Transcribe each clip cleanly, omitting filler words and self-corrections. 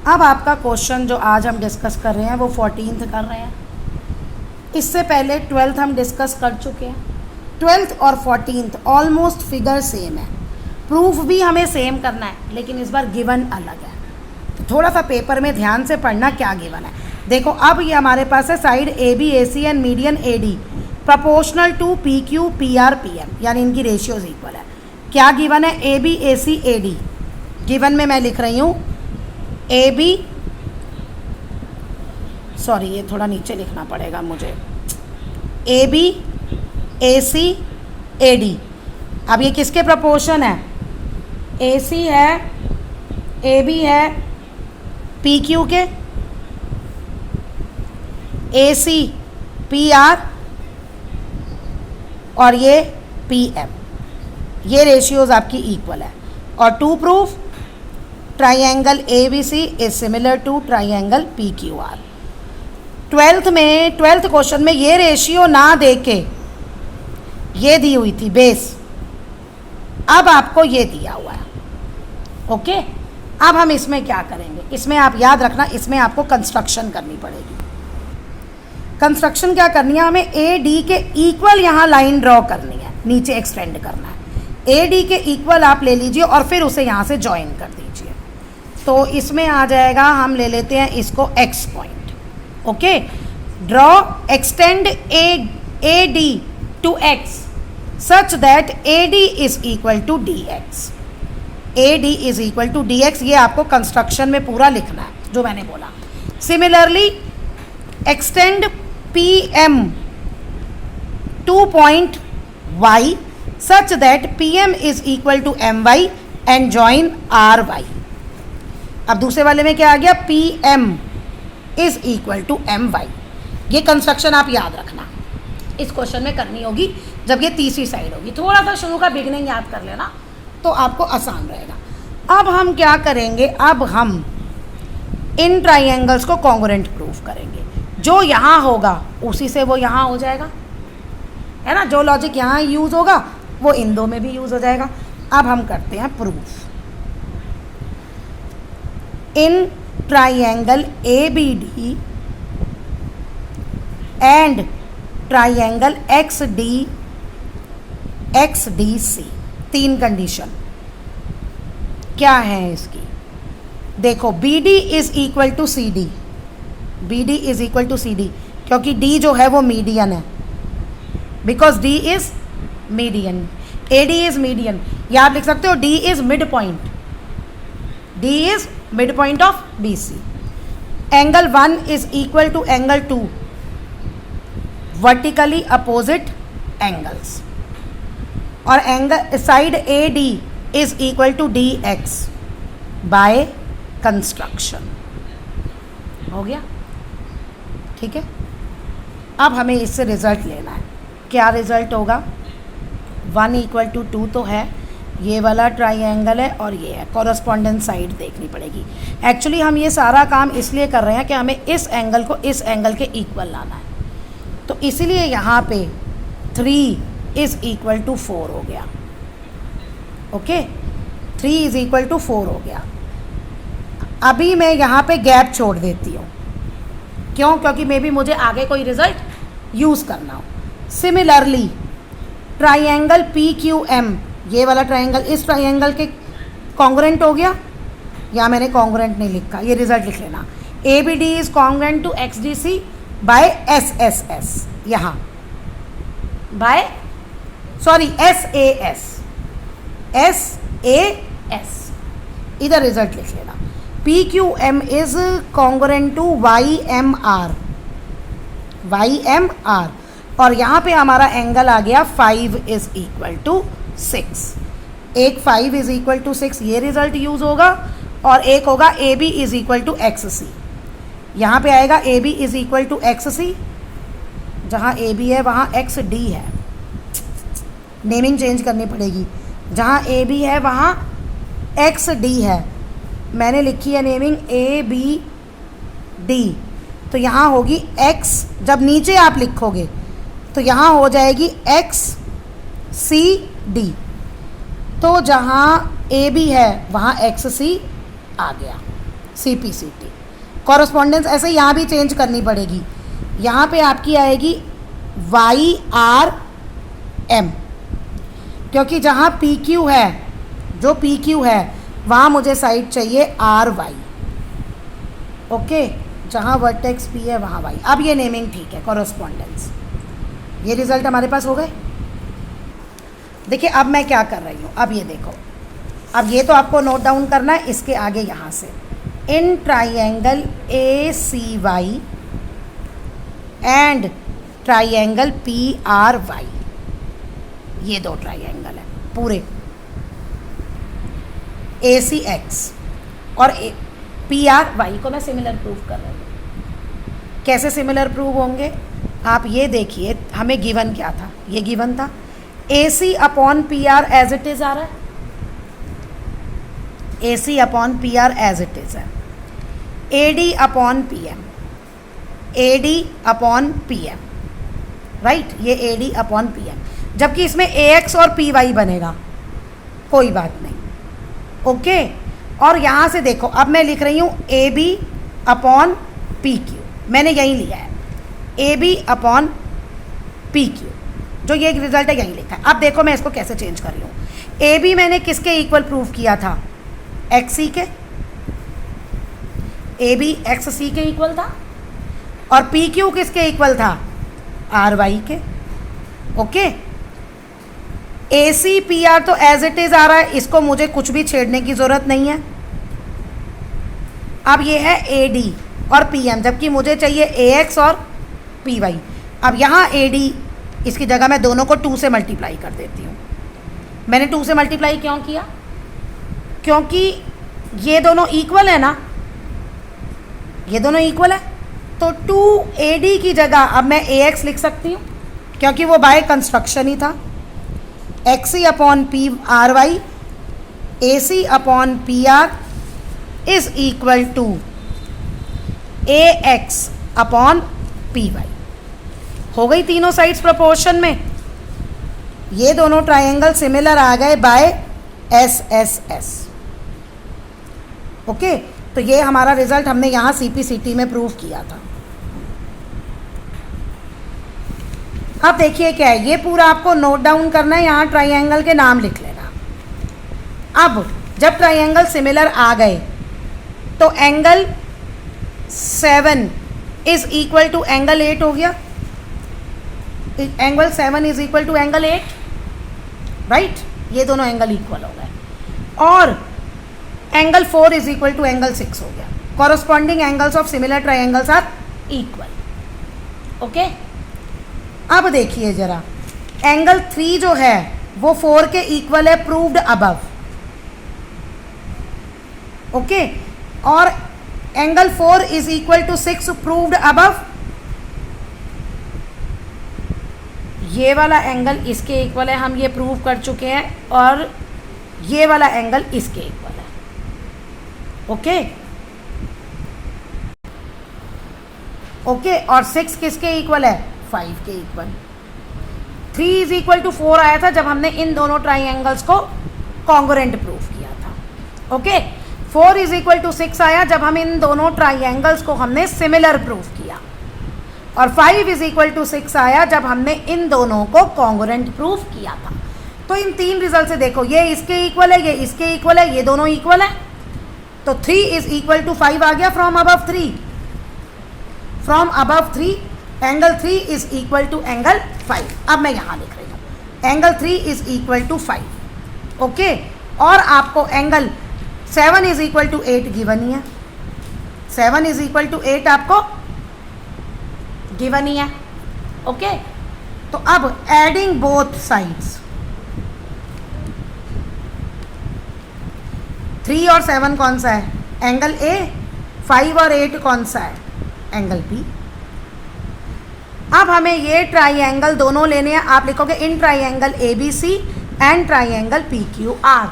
अब आपका क्वेश्चन जो आज हम डिस्कस कर रहे हैं वो 14th कर रहे हैं। इससे पहले 12th हम डिस्कस कर चुके हैं। 12th और 14th ऑलमोस्ट फिगर सेम है, प्रूफ भी हमें सेम करना है, लेकिन इस बार गिवन अलग है। तो थोड़ा सा पेपर में ध्यान से पढ़ना क्या गिवन है। देखो अब ये हमारे पास है side A B A C and median A D proportional to P Q P R P M, यानी इनकी रेशियोज इक्वल है। क्या गिवन है? A B A C A D. Given में मैं लिख रही हूँ ए बी, सॉरी ये थोड़ा नीचे लिखना पड़ेगा मुझे, ए B A C A D. अब ये किसके प्रपोर्शन है? ए सी है, ए बी है, पी क्यू के, ए सी पी आर और ये पी एम। ये रेशियोज आपकी इक्वल है। और to prove triangle A B C is similar to triangle P Q R. 12th question में ये रेशियो ना देके ये दी हुई थी बेस, अब आपको ये दिया हुआ है। ओके, अब हम इसमें क्या करेंगे? इसमें आप याद रखना, इसमें आपको कंस्ट्रक्शन करनी पड़ेगी। कंस्ट्रक्शन क्या करनी है? हमें ए डी के इक्वल यहाँ लाइन ड्रॉ करनी है, नीचे एक्सटेंड करना है। ए डी के इक्वल आप ले लीजिए और फिर उसे यहाँ से ज्वाइन कर दीजिए। तो इसमें आ जाएगा, हम ले लेते हैं इसको X point. Okay, draw extend A D to X such that A D is equal to D X. A D is equal to D X, ये आपको कंस्ट्रक्शन में पूरा लिखना है जो मैंने बोला। Similarly extend P M to point Y such that P M is equal to M Y and join R Y. अब दूसरे वाले में क्या आ गया? P M is equal to M Y. ये कंस्ट्रक्शन आप याद रखना, इस क्वेश्चन में करनी होगी जब ये तीसरी साइड होगी। थोड़ा सा शुरू का बिगनिंग याद कर लेना तो आपको आसान रहेगा। अब हम क्या करेंगे? अब हम इन ट्राइंगल्स को कॉन्ग्रुएंट प्रूफ करेंगे। जो यहाँ होगा उसी से वो यहाँ हो जाएगा, है ना। जो लॉजिक यहाँ यूज़ होगा वो इन दो में भी यूज़ हो जाएगा। अब हम करते हैं proof. In triangle A B D and triangle X D C, तीन कंडीशन क्या है इसकी? देखो B D is equal to C D, B D is equal to C D, क्योंकि डी जो है वो मीडियन है, because D is median, A D is median. या आप लिख सकते हो D is mid point, D is mid point of B C. Angle 1 is equal to angle 2, vertically opposite angles. और angle side A D is equal to D X by construction. हो गया, ठीक है। अब हमें इससे रिजल्ट लेना है। क्या रिजल्ट होगा? 1 इक्वल टू 2 तो है, ये वाला ट्राइंगल है और ये है, कॉरस्पॉन्डेंट साइड देखनी पड़ेगी। एक्चुअली हम ये सारा काम इसलिए कर रहे हैं कि हमें इस एंगल को इस एंगल के इक्वल लाना है। तो इसीलिए यहाँ पे 3 इज इक्वल टू 4 हो गया। ओके, 3 इज इक्वल टू 4 हो गया। अभी मैं यहाँ पे गैप छोड़ देती हूँ, क्यों? क्योंकि मे बी मुझे आगे कोई रिजल्ट यूज़ करना हो। Similarly triangle P Q M, ये वाला ट्राइंगल इस ट्राइंगल के कॉन्ग्रुएंट हो गया, या मैंने कॉन्ग्रुएंट नहीं लिखा, ये रिजल्ट लिख लेना। A B D is congruent to X D C by S S S, यहाँ by sorry S A S, S A S, इधर रिजल्ट लिख लेना। P Q M is congruent to Y M R, Y M R, और यहाँ पे हमारा angle आ गया 5 is equal to 6। एक 5 इज इक्वल टू 6 ये रिजल्ट यूज़ होगा, और एक होगा A B is equal to X C. यहाँ पे आएगा A B is equal to X C, जहाँ ए बी है वहाँ एक्स डी है, नेमिंग चेंज करनी पड़ेगी। जहाँ ए बी है वहाँ एक्स डी है, मैंने लिखी है नेमिंग ए बी डी, तो यहाँ होगी एक्स। जब नीचे आप लिखोगे तो यहाँ हो जाएगी एक्स सी डी, तो जहाँ ए बी है वहाँ एक्स सी आ गया। CPCT। कॉरस्पॉन्डेंस ऐसे यहाँ भी चेंज करनी पड़ेगी, यहाँ पे आपकी आएगी YRM, क्योंकि जहाँ PQ है, जो PQ है वहाँ मुझे साइड चाहिए RY। ओके, जहाँ वर्टेक्स P है वहाँ Y। अब ये नेमिंग ठीक है, कॉरस्पॉन्डेंस। ये रिजल्ट हमारे पास हो गए। देखिए अब मैं क्या कर रही हूँ, अब ये देखो, अब ये तो आपको नोट डाउन करना है, इसके आगे यहाँ से in triangle ACY and triangle PRY, ये दो ट्राइंगल है पूरे, ACX और PRY को मैं सिमिलर प्रूव कर रही हूँ। कैसे सिमिलर प्रूव होंगे, आप ये देखिए, हमें गिवन क्या था, ये गिवन था AC upon PR as it is आ रहा है, AC upon PR as it is है, AD upon PM, AD upon PM, right, ये AD अपॉन PM, जबकि इसमें AX और PY बनेगा, कोई बात नहीं। ओके, और यहाँ से देखो, अब मैं लिख रही हूँ AB अपॉन PQ, मैंने यही लिया है AB अपॉन PQ, जो ये रिजल्ट है यही लिखा है। अब देखो मैं इसको कैसे चेंज कर रही हूँ। AB मैंने किसके इक्वल प्रूव किया था, XC के, AB XC के इक्वल था, और PQ किसके इक्वल था, RY के। ओके, ACPR तो एज इट इज़ आ रहा है, इसको मुझे कुछ भी छेड़ने की ज़रूरत नहीं है। अब ये है AD और PM, जबकि मुझे चाहिए AX और PY। अब यहाँ AD, इसकी जगह मैं दोनों को 2 से मल्टीप्लाई कर देती हूँ। मैंने 2 से मल्टीप्लाई क्यों किया, क्योंकि ये दोनों इक्वल है ना, ये दोनों इक्वल है, तो 2AD की जगह अब मैं AX लिख सकती हूँ, क्योंकि वो बाय कंस्ट्रक्शन ही था। XC upon PRY, AC upon PR is equal to AX upon PY। हो गई तीनों साइड्स प्रोपोर्शन में। ये दोनों ट्राइंगल सिमिलर आ गए बाय SSS। ओके, तो ये हमारा रिजल्ट हमने यहाँ CPCT में प्रूव किया था। अब देखिए क्या है, ये पूरा आपको नोट डाउन करना है, यहाँ ट्राइंगल के नाम लिख लेना। अब जब ट्राइंगल सिमिलर आ गए तो angle 7 is equal to angle 8 हो गया, angle 7 is equal to angle 8, right, ये दोनों एंगल इक्वल हो गए, और angle 4 is equal to angle 6 हो गया। Corresponding angles of similar triangles are equal. Okay, अब देखिए जरा, एंगल 3 जो है वो 4 के इक्वल है, प्रूव्ड अबव। ओके, और angle 4 is equal to 6 proved above. ये वाला एंगल इसके इक्वल है, हम ये प्रूव कर चुके हैं, और ये वाला एंगल इसके इक्वल है। ओके ओके, और 6 किसके इक्वल है, 5 के इक्वल। 3 इज इक्वल टू 4 आया था जब हमने इन दोनों ट्राइंगल्स को कॉन्ग्रुएंट प्रूव किया था। ओके, 4 इज इक्वल टू 6 आया जब हम इन दोनों ट्राइंगल्स को हमने सिमिलर प्रूव किया, और 5 इज इक्वल टू 6 आया जब हमने इन दोनों को कॉन्ग्रुएंट प्रूव किया था। तो इन 3 रिजल्ट से देखो, ये इसके इक्वल है, ये इसके इक्वल है, ये दोनों इक्वल है, तो 3 इज इक्वल टू 5 आ गया from above 3। From above 3 angle 3 is equal to angle 5। अब मैं यहाँ लिख रही हूँ angle 3 is equal to 5। Okay, और आपको angle 7 is equal to 8 given ही है, 7 इज इक्वल टू 8 आपको गिवन ही है। ओके, तो अब एडिंग बोथ साइड्स, 3 और 7 कौन सा है, एंगल A, 5 और 8 कौन सा है, एंगल B। अब हमें ये ट्राइंगल दोनों लेने हैं, आप लिखोगे in triangle ABC and triangle PQR।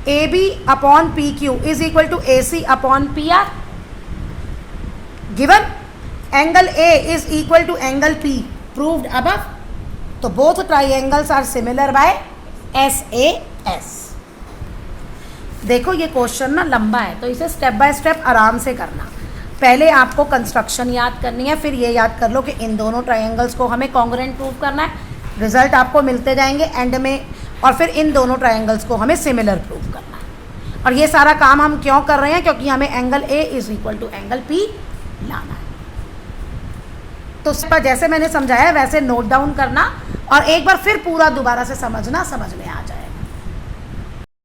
AB upon PQ is equal to AC upon PR। Given angle A is equal to angle P, proved above. तो both triangles are similar by SAS। देखो ये question ना लंबा है, तो इसे step by step आराम से करना। पहले आपको कंस्ट्रक्शन याद करनी है, फिर ये याद कर लो कि इन दोनों ट्रायंगल्स को हमें कॉन्ग्रुएंट प्रूव करना है, रिजल्ट आपको मिलते जाएंगे एंड में, और फिर इन दोनों ट्रायंगल्स को हमें सिमिलर प्रूव करना है। और ये सारा काम हम क्यों कर रहे हैं? क्योंकि हमें angle A is equal to angle P लाना है। तो जैसे मैंने समझाया वैसे नोट डाउन करना और एक बार फिर पूरा दोबारा से समझना, समझ में आ जाए।